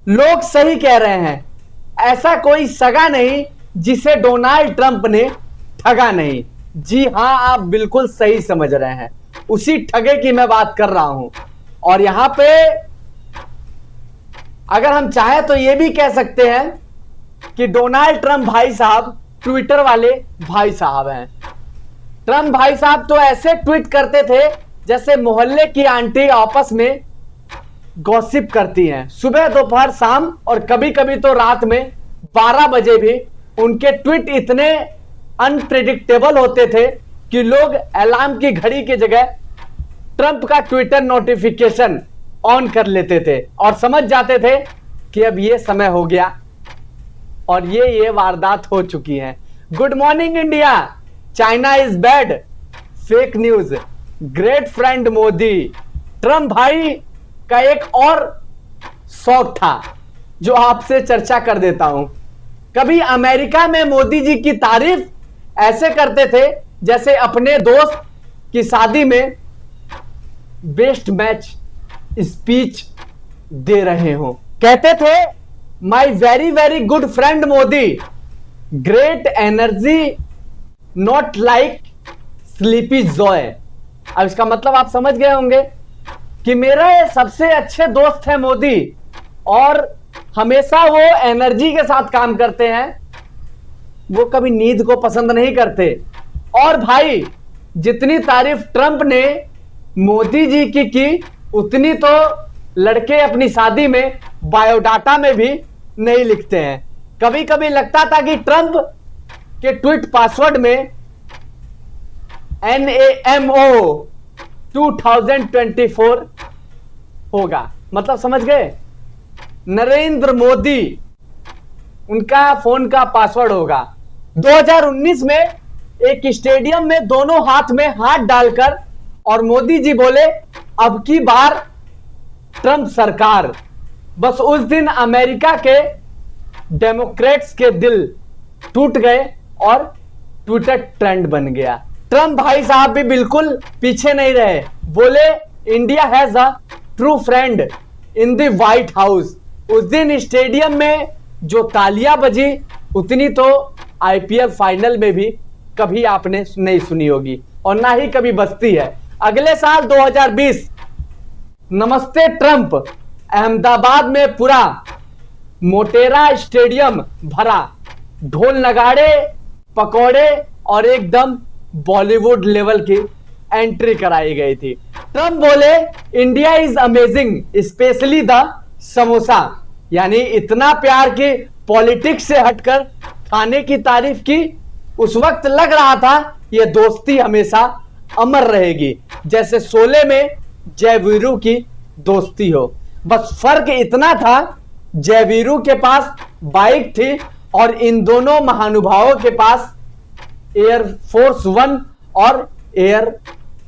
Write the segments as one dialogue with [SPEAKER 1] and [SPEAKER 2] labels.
[SPEAKER 1] लोग सही कह रहे हैं, ऐसा कोई सगा नहीं जिसे डोनाल्ड ट्रंप ने ठगा नहीं। जी हां, आप बिल्कुल सही समझ रहे हैं, उसी ठगे की मैं बात कर रहा हूं। और यहां पे अगर हम चाहें तो यह भी कह सकते हैं कि डोनाल्ड ट्रंप भाई साहब ट्विटर वाले भाई साहब हैं। ट्रंप भाई साहब तो ऐसे ट्वीट करते थे जैसे मोहल्ले की आंटी आपस में गॉसिप करती हैं, सुबह दोपहर शाम, और कभी कभी तो रात में 12 बजे भी। उनके ट्वीट इतने अनप्रेडिक्टेबल होते थे कि लोग अलार्म की घड़ी की जगह ट्रंप का ट्विटर नोटिफिकेशन ऑन कर लेते थे और समझ जाते थे कि अब ये समय हो गया और ये वारदात हो चुकी है। Good morning India, China is bad, fake news, great friend Modi. Trump भाई का एक और शौक था जो आपसे चर्चा कर देता हूं। कभी अमेरिका में मोदी जी की तारीफ ऐसे करते थे जैसे अपने दोस्त की शादी में बेस्ट मैच स्पीच दे रहे हो। कहते थे, my very very good friend Modi, great energy not like sleepy Joy. अब इसका मतलब आप समझ गए होंगे कि मेरे सबसे अच्छे दोस्त हैं मोदी और हमेशा वो एनर्जी के साथ काम करते हैं, वो कभी नींद को पसंद नहीं करते। और भाई, जितनी तारीफ ट्रंप ने मोदी जी की उतनी तो लड़के अपनी शादी में बायोडाटा में भी नहीं लिखते हैं। कभी कभी लगता था कि ट्रंप के ट्वीट पासवर्ड में NAMO 2024 होगा, मतलब समझ गए, नरेंद्र मोदी उनका फोन का पासवर्ड होगा। 2019 में एक स्टेडियम में दोनों हाथ में हाथ डालकर और मोदी जी बोले, अब की बार ट्रंप सरकार। बस उस दिन अमेरिका के डेमोक्रेट्स के दिल टूट गए और ट्विटर ट्रेंड बन गया। ट्रंप भाई साहब भी बिल्कुल पीछे नहीं रहे, बोले India has a true friend in the white house. उस दिन स्टेडियम में जो तालियां बजी उतनी तो IPL फाइनल में भी कभी आपने नहीं सुनी होगी और ना ही कभी बजती है। अगले साल 2020 नमस्ते ट्रंप, अहमदाबाद में पूरा मोटेरा स्टेडियम भरा, ढोल नगाड़े, पकौड़े और एकदम बॉलीवुड लेवल की एंट्री कराई गई थी। ट्रंप बोले, India is amazing specially the samosa, यानी इतना प्यार की पॉलिटिक्स से हटकर खाने की तारीफ की। उस वक्त लग रहा था यह दोस्ती हमेशा अमर रहेगी, जैसे शोले में जयवीरू की दोस्ती हो। बस फर्क इतना था, जयवीरू के पास बाइक थी और इन दोनों महानुभावों के पास एयर फोर्स 1 और एयर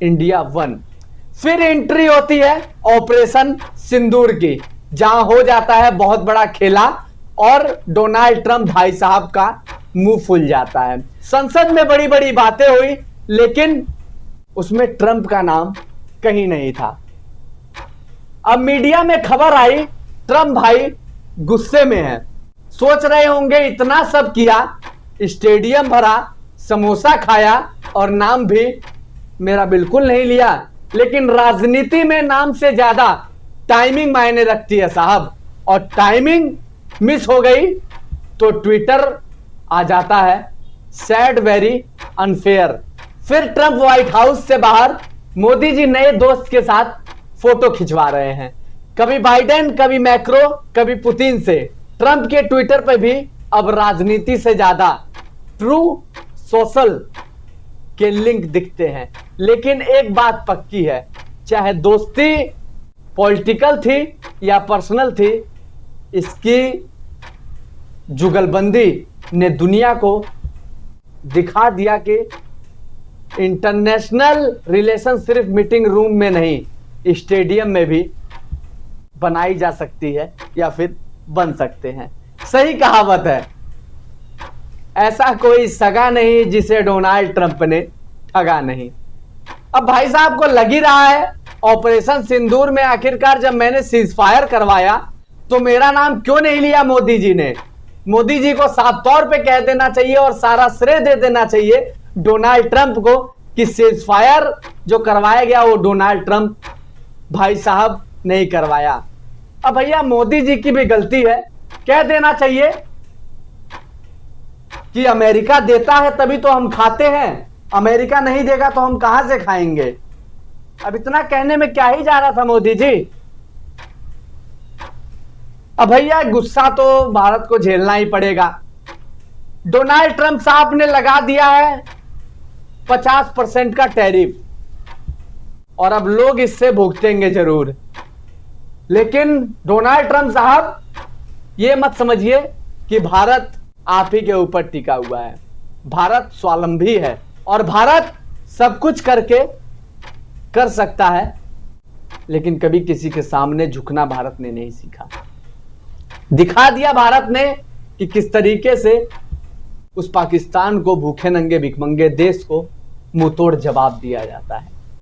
[SPEAKER 1] इंडिया 1। फिर एंट्री होती है ऑपरेशन सिंदूर की, जहां हो जाता है बहुत बड़ा खेला और डोनाल्ड ट्रंप भाई साहब का मुंह फूल जाता है। संसद में बड़ी बड़ी बातें हुई, लेकिन उसमें ट्रंप का नाम कहीं नहीं था। अब मीडिया में खबर आई, ट्रंप भाई गुस्से में है, सोच रहे होंगे इतना सब किया, स्टेडियम भरा, समोसा खाया और नाम भी मेरा बिल्कुल नहीं लिया। लेकिन राजनीति में नाम से ज्यादा टाइमिंग मायने रखती है साहब, और टाइमिंग मिस हो गई तो ट्विटर आ जाता है सैड वेरी अनफेयर। फिर ट्रंप व्हाइट हाउस से बाहर मोदी जी नए दोस्त के साथ फोटो खिंचवा रहे हैं, कभी बाइडेन, कभी मैक्रो, कभी पुतिन से। ट्रंप के ट्विटर पे भी अब राजनीति से ज्यादा ट्रू सोशल के लिंक दिखते हैं। लेकिन एक बात पक्की है, चाहे दोस्ती पॉलिटिकल थी या पर्सनल थी, इसकी जुगलबंदी ने दुनिया को दिखा दिया कि इंटरनेशनल रिलेशन सिर्फ मीटिंग रूम में नहीं, स्टेडियम में भी बनाई जा सकती है या फिर बन सकते हैं। सही कहावत है, ऐसा कोई सगा नहीं जिसे डोनाल्ड ट्रंप ने ठगा नहीं। अब भाई साहब को लग ही रहा है ऑपरेशन सिंदूर में आखिरकार जब मैंने सीजफायर करवाया तो मेरा नाम क्यों नहीं लिया मोदी जी ने? मोदी जी को साफ तौर पे कह देना चाहिए और सारा श्रेय दे देना चाहिए डोनाल्ड ट्रंप को कि सीज फायर जो करवाया गया वो डोनाल्ड ट्रंप भाई साहब नहीं करवाया। अब भैया मोदी जी की भी गलती है, कह देना चाहिए कि अमेरिका देता है तभी तो हम खाते हैं, अमेरिका नहीं देगा तो हम कहां से खाएंगे। अब इतना कहने में क्या ही जा रहा था मोदी जी। अब भैया गुस्सा तो भारत को झेलना ही पड़ेगा। डोनाल्ड ट्रंप साहब ने लगा दिया है 50% का टैरिफ और अब लोग इससे भुगतेंगे जरूर। लेकिन डोनाल्ड ट्रंप साहब ये मत समझिए कि भारत आप ही के ऊपर टिका हुआ है। भारत स्वावलंबी है और भारत सब कुछ करके कर सकता है, लेकिन कभी किसी के सामने झुकना भारत ने नहीं सीखा। दिखा दिया भारत ने कि किस तरीके से उस पाकिस्तान को, भूखे नंगे भिखमंगे देश को मुंहतोड़ जवाब दिया जाता है।